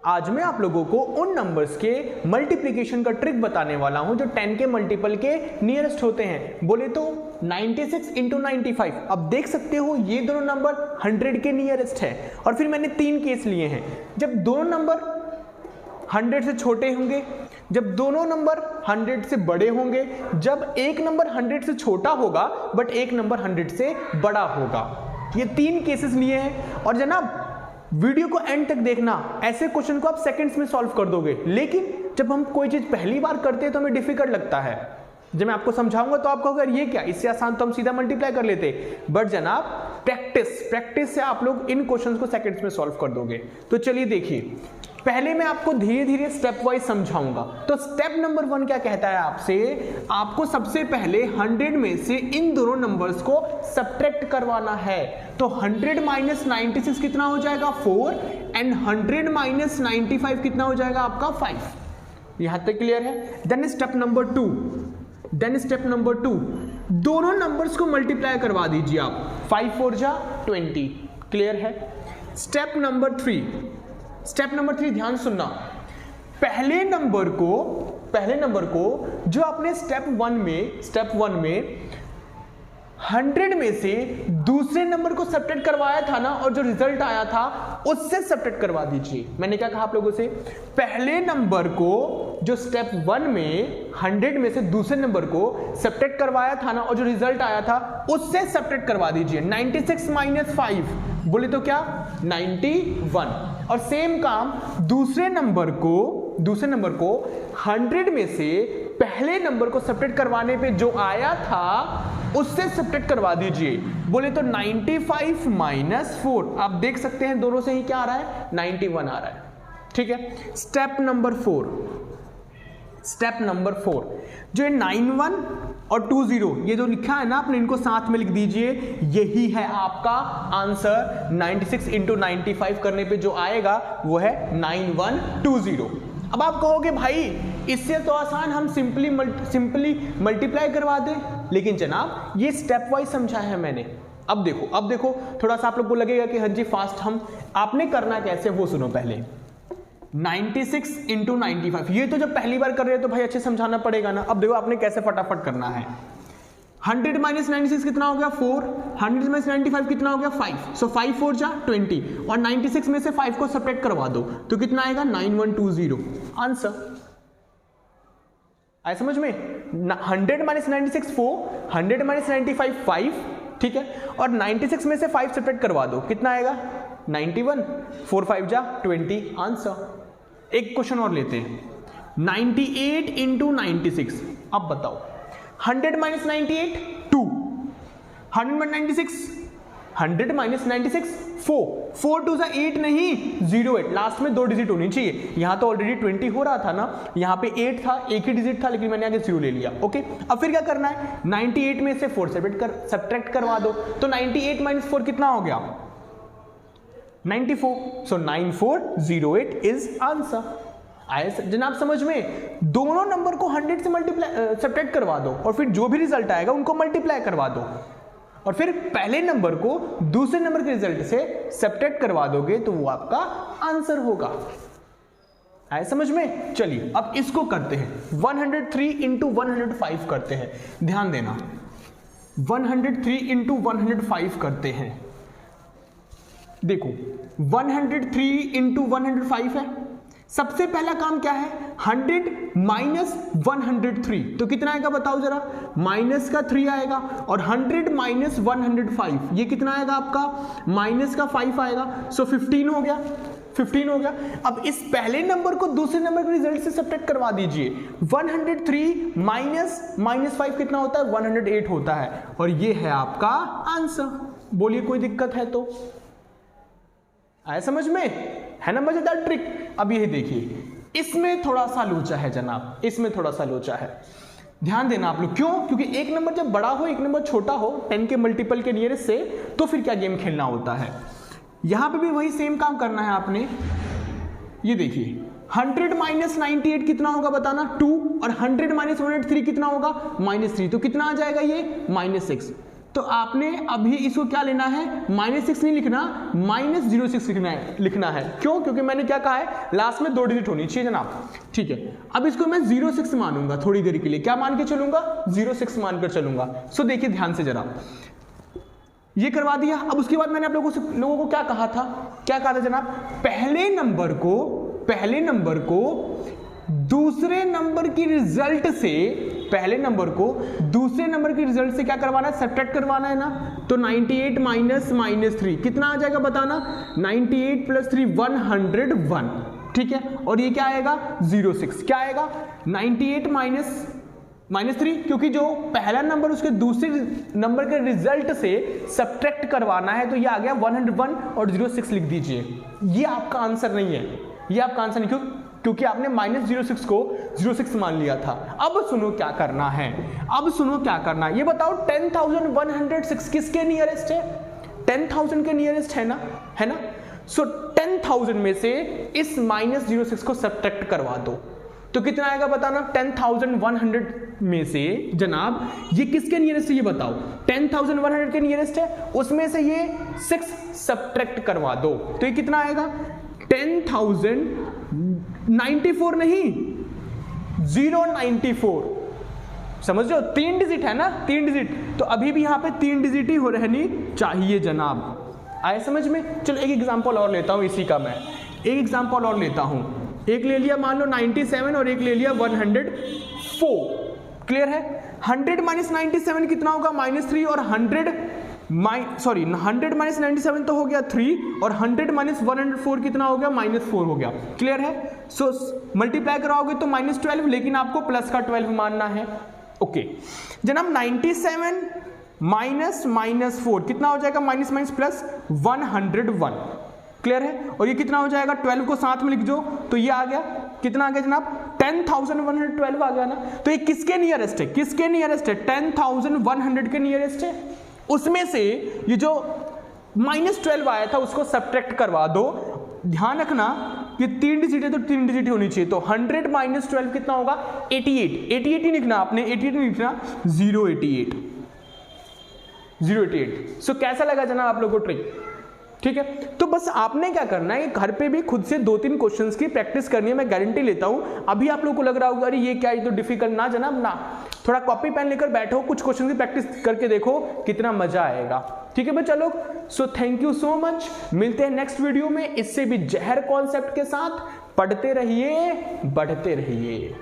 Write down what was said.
आज मैं आप लोगों को उन नंबर्स के मल्टीप्लिकेशन का ट्रिक बताने वाला हूं जो 10 के मल्टीपल के नियरेस्ट होते हैं। बोले तो 96 इंटू 95। अब देख सकते हो ये दोनों नंबर 100 के नियरेस्ट है। और फिर मैंने 3 केस लिए हैं, जब दोनों नंबर 100 से छोटे होंगे, जब दोनों नंबर 100 से बड़े होंगे, जब एक नंबर 100 से छोटा होगा बट एक नंबर 100 से बड़ा होगा। ये 3 केसेस लिए हैं। और जनाब वीडियो को एंड तक देखना, ऐसे क्वेश्चन को आप सेकंड्स में सॉल्व कर दोगे। लेकिन जब हम कोई चीज पहली बार करते हैं तो हमें डिफिकल्ट लगता है। जब मैं आपको समझाऊंगा तो आप कहोगे ये क्या, इससे आसान तो हम सीधा मल्टीप्लाई कर लेते। बट जनाब प्रैक्टिस से आप लोग इन क्वेश्चंस को सेकंड्स में सॉल्व कर दोगे। तो चलिए देखिए, पहले मैं आपको धीरे धीरे स्टेप वाइज समझाऊंगा। तो स्टेप नंबर 1 क्या कहता है आपसे, आपको सबसे पहले 100 में से इन दोनों नंबर्स को सब्ट्रैक्ट करवाना है। तो 100 माइनस 96 कितना हो जाएगा 4 एंड 100 माइनस 95 कितना हो जाएगा आपका 5। यहां तक क्लियर है। देन स्टेप नंबर 2, दोनों नंबर्स को मल्टीप्लाई करवा दीजिए आप। 5 4 जा 20। क्लियर है। स्टेप नंबर 3 ध्यान सुनना। पहले नंबर को जो आपने स्टेप 1 में 100 में से दूसरे नंबर को सब्ट्रैक्ट करवाया था ना, और जो रिजल्ट आया था उससे सब्ट्रैक्ट करवा दीजिए। मैंने क्या कहा आप लोगों से, पहले नंबर को जो स्टेप 1 में 100 में से दूसरे नंबर को सब्ट्रैक्ट करवाया था ना, और जो रिजल्ट आया था उससे सब्ट्रैक्ट करवा दीजिए। 96 माइनस 5 बोले तो क्या 91। और सेम काम दूसरे नंबर को 100 में से पहले नंबर को सब्ट्रैक्ट करवाने पे जो आया था उससे सब्ट्रैक्ट करवा दीजिए। बोले तो 95 माइनस 4, आप देख सकते हैं दोनों से ही क्या आ रहा है 91 आ रहा है। ठीक है। स्टेप नंबर 4 जो 91 और 20 ये जो लिखा है ना आपने, इनको साथ में लिख दीजिए। यही है आपका आंसर। 96 इंटू 95 करने पे जो आएगा वो है 9120। अब आप कहोगे भाई इससे तो आसान हम सिंपली मल्टीप्लाई करवा दें, लेकिन जनाब ये स्टेप वाइज समझा है मैंने। अब देखो थोड़ा सा आप लोग को लगेगा कि हाँ जी फास्ट आपने करना कैसे वो सुनो पहले। 96 इंटू 95, ये तो जब पहली बार कर रहे हो तो भाई अच्छे समझाना पड़ेगा ना। अब देखो आपने कैसे फटाफट करना है। 100 माइनस 96 कितना हो गया 4, 100 माइनस 95 कितना हो गया 5। सो 5 4 जा 20, और 96 में से 5 को सब्ट्रैक्ट करवा दो तो कितना आएगा 9120 आंसर। आए समझ में। 100 माइनस 96 4, 100 माइनस 95 5, ठीक है। और 96 में से 5 सब्ट्रैक्ट करवा दो कितना आएगा 91, 4 5 जा 20 आंसर। एक क्वेश्चन और लेते हैं। 98 इंटू 96। अब बताओ 100 माइनस 98 2, 100 माइनस 96 4 2 जा 8 नहीं 08, लास्ट में 2 डिजिट होनी चाहिए। यहां तो ऑलरेडी 20 हो रहा था ना, यहां पे 8 था, एक ही डिजिट था, लेकिन मैंने आगे 0 ले लिया। ओके। अब फिर क्या करना है, 98 में से 4 सब्ट्रैक्ट करवा दो। तो 98 माइनस 4 कितना हो गया 94। सो 9408 इज आंसर। आए जनाब समझ में। दोनों नंबर को 100 से सब्ट्रैक्ट करवा दो, और फिर जो भी रिजल्ट आएगा उनको मल्टीप्लाई करवा दो, और फिर पहले नंबर को दूसरे नंबर के रिजल्ट से सब्ट्रैक्ट करवा दोगे तो वो आपका आंसर होगा। आए समझ में। चलिए अब इसको करते हैं। 103 इंटू 105 करते हैं। ध्यान देना, 103 इंटू 105 करते हैं। देखो 103 इंटू 105 है। सबसे पहला काम क्या है, 100 माइनस 103 तो कितना आएगा बताओ जरा, माइनस का 3 आएगा, और 100 माइनस 105 ये कितना आएगा आपका माइनस का 5 आएगा। सो 15 हो गया। अब इस पहले नंबर को दूसरे नंबर के रिजल्ट से सब्ट्रैक्ट करवा दीजिए। 103 माइनस 5 कितना होता है 108 होता है, और ये है आपका आंसर। बोलिए कोई दिक्कत है तो। आया समझ में, है ना मजेदार ट्रिक। अब यही देखिए, इसमें थोड़ा सा लोचा है जनाब, इसमें थोड़ा सा लोचा है। ध्यान देना आप लोग। क्यों? क्योंकि एक नंबर जब बड़ा हो एक नंबर छोटा हो 10 के मल्टीपल के नियरेस्ट से, तो फिर क्या गेम खेलना होता है। यहां पे भी वही सेम काम करना है आपने। ये देखिए 100 माइनस 98 कितना होगा बताना 2, और 100 माइनस 103 कितना होगा -3, तो कितना आ जाएगा ये -6। तो आपने अभी इसको क्या लेना है, -6 नहीं लिखना, -06 लिखना है। क्यों? क्योंकि मैंने क्या कहा है, लास्ट में 2 डिजिट होनी चाहिए जनाब। ठीक है, अब इसको मैं 06 मानूंगा थोड़ी देर के लिए। क्या मान के चलूंगा? 06 मानकर चलूंगा। सो देखिए ध्यान से जरा, ये करवा दिया। अब उसके बाद मैंने आप लोगों को क्या कहा था, जनाब, पहले नंबर को दूसरे नंबर की रिजल्ट से, क्या करवाना है, सब्ट्रैक्ट करवाना है ना। तो 98 माइनस 3 कितना आ जाएगा बताना, 98 + 3 101। ठीक है, और ये क्या आएगा, 06। क्या आएगा, 98 माइनस 3, क्योंकि जो पहला नंबर उसके दूसरे नंबर के रिजल्ट से सब्ट्रैक्ट करवाना है, तो ये आ गया 101 और 06 लिख दीजिए। ये आपका आंसर नहीं है, क्योंकि आपने -06 को 06 मान लिया था। अब सुनो क्या करना है, ये बताओ 10,106 किसके नियरेस्ट है? 10,000 के नियरेस्ट है ना। सो 10,000 में से इस -06 को सब्ट्रैक्ट करवा दो, तो कितना आएगा बताना। 10,100 में से जनाब ये किसके नियरेस्ट है, ये बताओ। 10,100 के नियरेस्ट है, उसमें से ये 6 सब्ट्रैक्ट करवा दो, तो ये कितना आएगा, 10,094 नहीं, 094। समझ लो, 3 डिजिट है ना, 3 डिजिट, तो अभी भी यहां पे 3 डिजिट ही हो रहनी चाहिए जनाब। आए समझ में? चलो एक एग्जांपल और लेता हूं इसी का, मैं एक एग्जांपल और लेता हूं। एक ले लिया मान लो 97 और एक ले लिया 104। क्लियर है? 100 - 97 कितना होगा, -3, और 100 - 97 तो हो गया 3, और 100 - 104 कितना हो गया, -4 हो गया। क्लियर है? सो मल्टीप्लाई कराओगे तो -12, लेकिन आपको प्लस का 12 मानना है। ओके जनाब, 97 -4 कितना हो जाएगा, माइनस प्लस 101। क्लियर है? और ये कितना हो जाएगा, 12 को साथ में लिख दो, तो ये आ गया, कितना आ गया जनाब, 10,112 आ गया ना। तो ये किसके नियरेस्ट है, 10,100 के नियरेस्ट है। उसमें से ये जो -12 आया था उसको सब्ट्रैक्ट करवा दो। ध्यान रखना कि 3 डिजिट है तो 3 डिजिट होनी चाहिए, तो 100 - 12 कितना होगा, 88 ही लिखना आपने, 88 नहीं लिखना, 088। सो कैसा लगा जनाब आप लोगों को ट्रिक? ठीक है, तो बस आपने क्या करना है, घर पे भी खुद से 2-3 क्वेश्चंस की प्रैक्टिस करनी है। मैं गारंटी लेता हूं, अभी आप लोगों को लग रहा होगा अरे ये क्या, ये तो डिफिकल्ट ना जनाब ना। थोड़ा कॉपी पेन लेकर बैठो, कुछ क्वेश्चन की प्रैक्टिस करके देखो, कितना मजा आएगा। ठीक है बच्चा लोग, so thank you so much. मिलते हैं नेक्स्ट वीडियो में इससे भी जहर कॉन्सेप्ट के साथ। पढ़ते रहिए, बढ़ते रहिए।